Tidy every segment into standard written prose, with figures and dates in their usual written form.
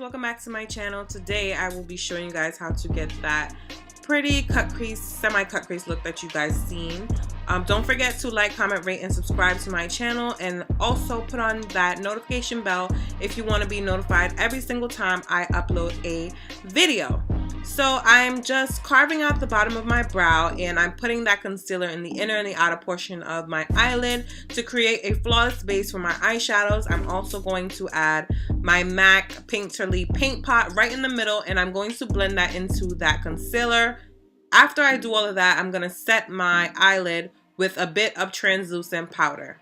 welcome back to my channel. Today I will be showing you guys how to get that pretty cut crease, semi-cut crease look that you guys seen. Don't forget to like, comment, rate, and subscribe to my channel, and also put on that notification bell if you want to be notified every single time I upload a video. So I'm just carving out the bottom of my brow, and I'm putting that concealer in the inner and the outer portion of my eyelid to create a flawless base for my eyeshadows. I'm also going to add my MAC Painterly paint pot right in the middle, and I'm going to blend that into that concealer. After I do all of that, I'm going to set my eyelid with a bit of translucent powder.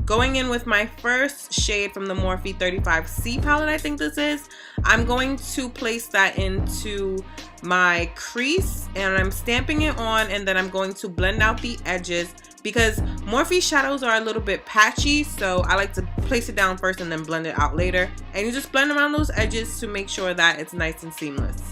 Going in with my first shade from the Morphe 35C palette, I think this is, I'm going to place that into my crease, and I'm stamping it on, and then I'm going to blend out the edges because Morphe shadows are a little bit patchy, so I like to place it down first and then blend it out later. And you just blend around those edges to make sure that it's nice and seamless.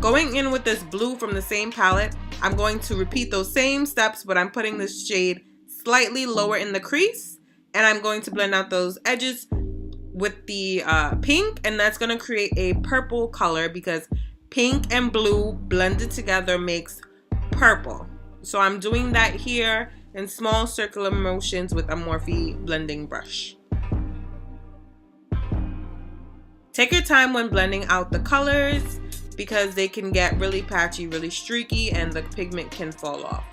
Going in with this blue from the same palette, I'm going to repeat those same steps, but I'm putting this shade slightly lower in the crease, and I'm going to blend out those edges with the pink, and that's going to create a purple color because pink and blue blended together makes purple. So I'm doing that here in small circular motions with a Morphe blending brush. Take your time when blending out the colors because they can get really patchy, really streaky, and the pigment can fall off.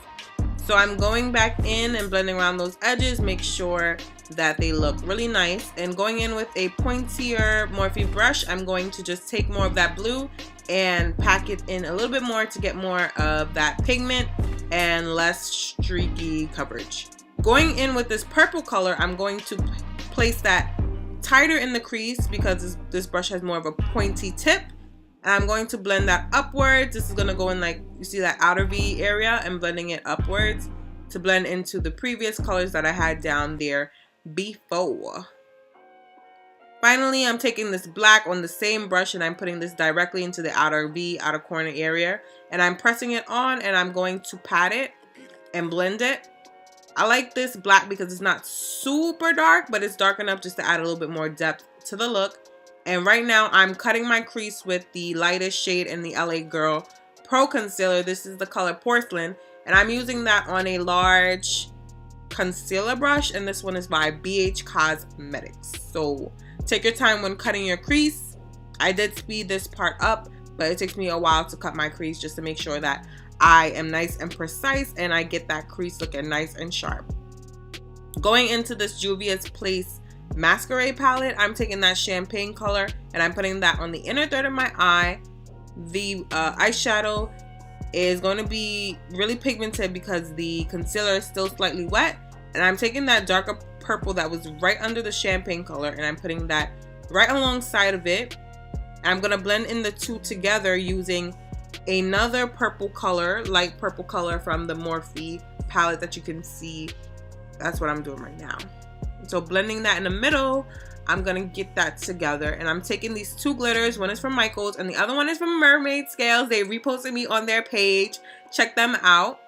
So I'm going back in and blending around those edges, make sure that they look really nice. And going in with a pointier Morphe brush, I'm going to just take more of that blue and pack it in a little bit more to get more of that pigment and less streaky coverage. Going in with this purple color, I'm going to place that tighter in the crease because this brush has more of a pointy tip. And I'm going to blend that upwards. This is going to go in, like, you see that outer V area, and blending it upwards to blend into the previous colors that I had down there before. Finally, I'm taking this black on the same brush, and I'm putting this directly into the outer V, outer corner area. And I'm pressing it on, and I'm going to pat it and blend it. I like this black because it's not super dark, but it's dark enough just to add a little bit more depth to the look. And right now I'm cutting my crease with the lightest shade in the LA Girl Pro Concealer. This is the color Porcelain, and I'm using that on a large concealer brush, and this one is by BH Cosmetics. So take your time when cutting your crease. I did speed this part up, but it takes me a while to cut my crease just to make sure that I am nice and precise and I get that crease looking nice and sharp. Going into this Juvia's Place Masquerade palette, I'm taking that champagne color and I'm putting that on the inner third of my eye. The eyeshadow is going to be really pigmented because the concealer is still slightly wet, and I'm taking that darker purple that was right under the champagne color and I'm putting that right alongside of it. I'm going to blend in the two together using another purple color, light purple color from the Morphe palette that you can see. That's what I'm doing right now. So blending that in the middle, I'm going to get that together. And I'm taking these two glitters. One is from Michaels and the other one is from Mermaid Scales. They reposted me on their page. Check them out.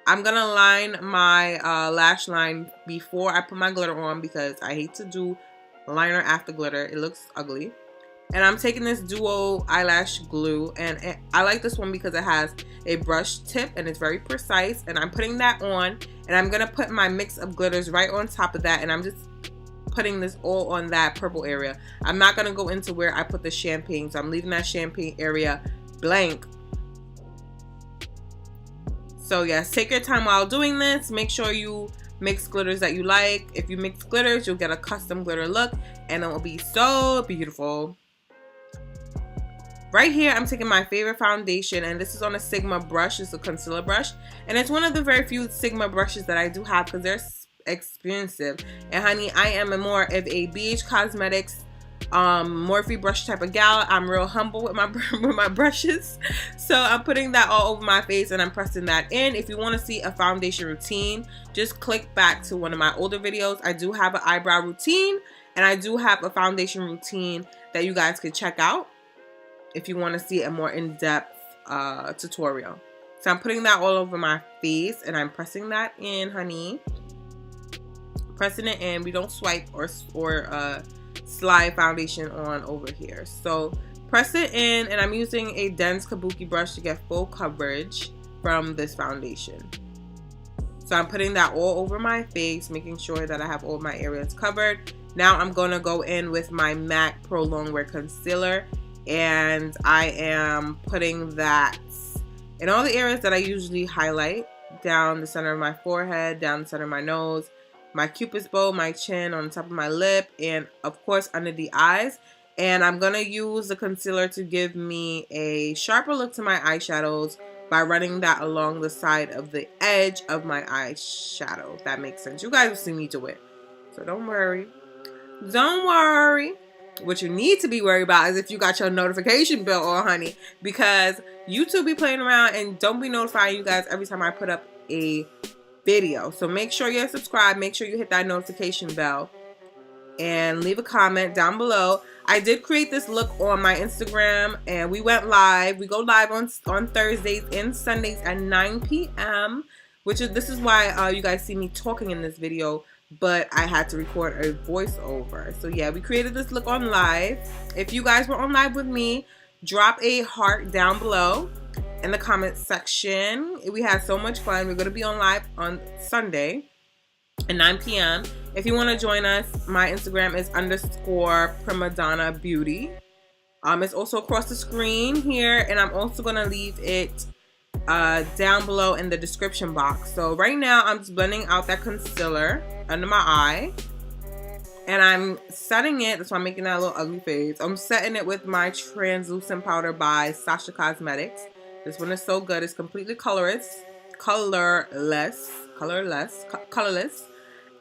I'm going to line my lash line before I put my glitter on because I hate to do liner after glitter. It looks ugly. And I'm taking this duo eyelash glue, and I like this one because it has a brush tip and it's very precise, and I'm putting that on, and I'm going to put my mix of glitters right on top of that, and I'm just putting this all on that purple area. I'm not going to go into where I put the champagne, so I'm leaving that champagne area blank. So yes, take your time while doing this. Make sure you mix glitters that you like. If you mix glitters, you'll get a custom glitter look, and it will be so beautiful. Right here, I'm taking my favorite foundation, and this is on a Sigma brush. It's a concealer brush, and it's one of the very few Sigma brushes that I do have because they're expensive. And honey, I am more of a BH Cosmetics Morphe brush type of gal. I'm real humble with my brushes, so I'm putting that all over my face and I'm pressing that in. If you want to see a foundation routine, just click back to one of my older videos. I do have an eyebrow routine, and I do have a foundation routine that you guys could check out if you want to see a more in-depth tutorial. So I'm putting that all over my face and I'm pressing that in, honey. pressing it in. We don't swipe or slide foundation on over here. So press it in, and I'm using a dense kabuki brush to get full coverage from this foundation. So I'm putting that all over my face, making sure that I have all my areas covered. Now I'm going to go in with my MAC Pro Longwear Concealer, and I am putting that in all the areas that I usually highlight, down the center of my forehead, down the center of my nose, my cupid's bow, my chin, on the top of my lip, and of course under the eyes. And I'm going to use the concealer to give me a sharper look to my eyeshadows by running that along the side of the edge of my eyeshadow, if that makes sense. You guys will see me do it, so don't worry. Don't worry. What you need to be worried about is if you got your notification bell on, honey, because YouTube be playing around and don't be notifying you guys every time I put up a video. So make sure you're subscribed, make sure you hit that notification bell, and leave a comment down below. I did create this look on my Instagram, and we went live. We go live on Thursdays and Sundays at 9 p.m. This is why you guys see me talking in this video, but I had to record a voiceover. So yeah, we created this look on live. If you guys were on live with me, drop a heart down below in the comment section. We had so much fun. We're going to be on live on Sunday at 9 p.m. If you want to join us, my Instagram is _primadonnabeauty. It's also across the screen here, and I'm also going to leave it down below in the description box. So right now I'm just blending out that concealer under my eye, and I'm setting it. That's why I'm making that little ugly face. I'm setting it with my translucent powder by Sacha Cosmetics. This one is so good. It's completely colorless.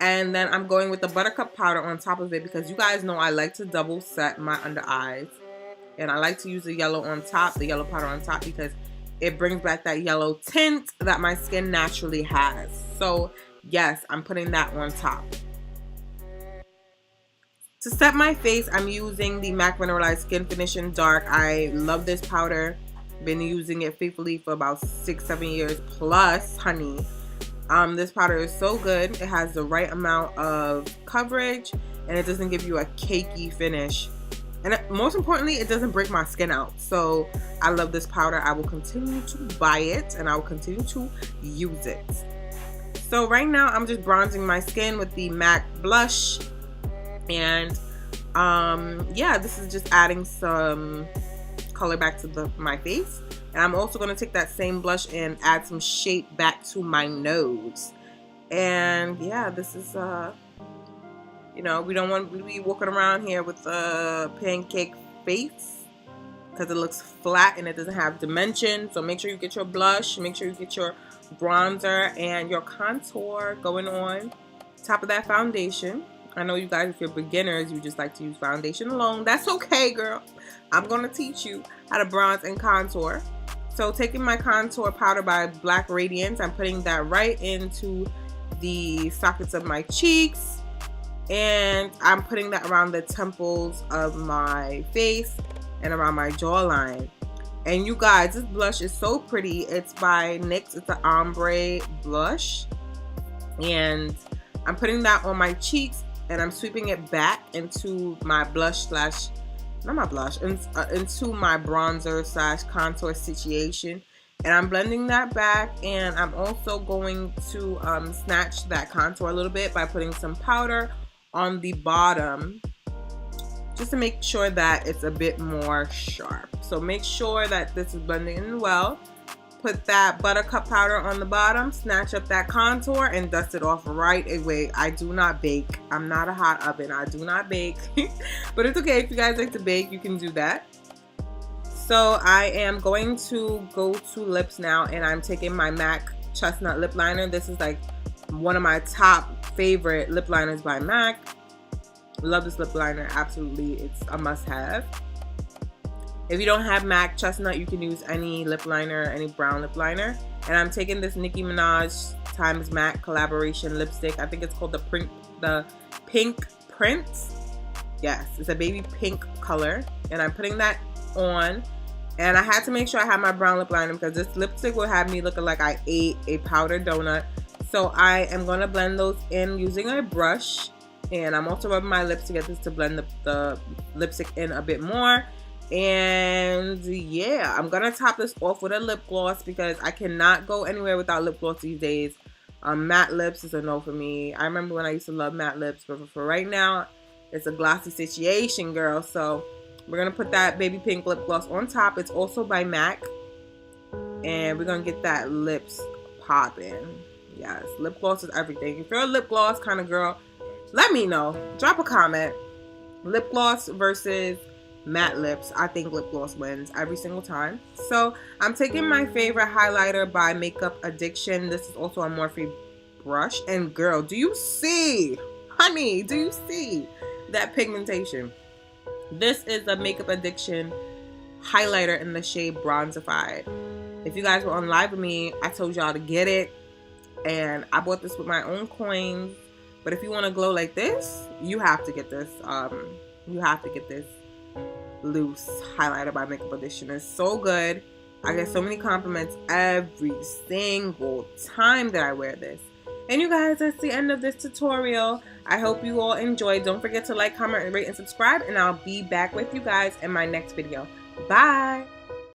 And then I'm going with the Buttercup powder on top of it, because you guys know I like to double set my under eyes, and I like to use the yellow on top, the yellow powder on top, because it brings back that yellow tint that my skin naturally has. So yes, I'm putting that on top. To set my face, I'm using the MAC Mineralize Skinfinish in Dark. I love this powder. Been using it faithfully for about 6-7 years plus, honey. This powder is so good. It has the right amount of coverage, and it doesn't give you a cakey finish. And most importantly, it doesn't break my skin out. So I love this powder. I will continue to buy it, and I will continue to use it. So right now I'm just bronzing my skin with the MAC blush, and yeah, this is just adding some color back to my face. And I'm also going to take that same blush and add some shape back to my nose. And yeah, this is you know, we don't want to be walking around here with a pancake face, because it looks flat and it doesn't have dimension. So make sure you get your blush, make sure you get your bronzer and your contour going on top of that foundation. I know you guys, if you're beginners, you just like to use foundation alone. That's okay, girl. I'm going to teach you how to bronze and contour. So taking my contour powder by Black Radiance, I'm putting that right into the sockets of my cheeks, and I'm putting that around the temples of my face and around my jawline. And you guys, this blush is so pretty. It's by NYX. It's an Ombre blush, and I'm putting that on my cheeks, and I'm sweeping it back into my blush slash, not my blush, into my bronzer slash contour situation. And I'm blending that back, and I'm also going to snatch that contour a little bit by putting some powder on the bottom, just to make sure that it's a bit more sharp. So make sure that this is blending in well. Put that Buttercup powder on the bottom, snatch up that contour, and dust it off right away. I do not bake. I'm not a hot oven. I do not bake. But it's okay. If you guys like to bake, you can do that. So I am going to go to lips now, and I'm taking my MAC Chesnut Lip Liner. This is like one of my top favorite lip liners by MAC. Love this lip liner. Absolutely. It's a must-have. If you don't have MAC Chestnut, you can use any lip liner, any brown lip liner. And I'm taking this Nicki Minaj times MAC collaboration lipstick. I think it's called the Pinkprint. Yes, it's a baby pink color. And I'm putting that on. And I had to make sure I had my brown lip liner, because this lipstick will have me looking like I ate a powdered donut. So I am going to blend those in using a brush. And I'm also rubbing my lips to get this to blend the lipstick in a bit more. And yeah, I'm going to top this off with a lip gloss because I cannot go anywhere without lip gloss these days. Matte lips is a no for me. I remember when I used to love matte lips, but for right now, it's a glossy situation, girl. So we're going to put that baby pink lip gloss on top. It's also by MAC. And we're going to get that lips popping. Yes, lip gloss is everything. If you're a lip gloss kind of girl, let me know. Drop a comment. Lip gloss versus matte lips. I think lip gloss wins every single time. So I'm taking my favorite highlighter by Makeup Addiction. This is also a Morphe brush. And girl, do you see? Honey, do you see that pigmentation? This is the Makeup Addiction highlighter in the shade Bronzified. If you guys were on live with me, I told y'all to get it. And I bought this with my own coins. But if you want to glow like this, you have to get this. You have to get this loose highlighter by Makeup Addiction. It's so good. I get so many compliments every single time that I wear this. And you guys, that's the end of this tutorial. I hope you all enjoyed. Don't forget to like, comment, rate, and subscribe. And I'll be back with you guys in my next video. Bye.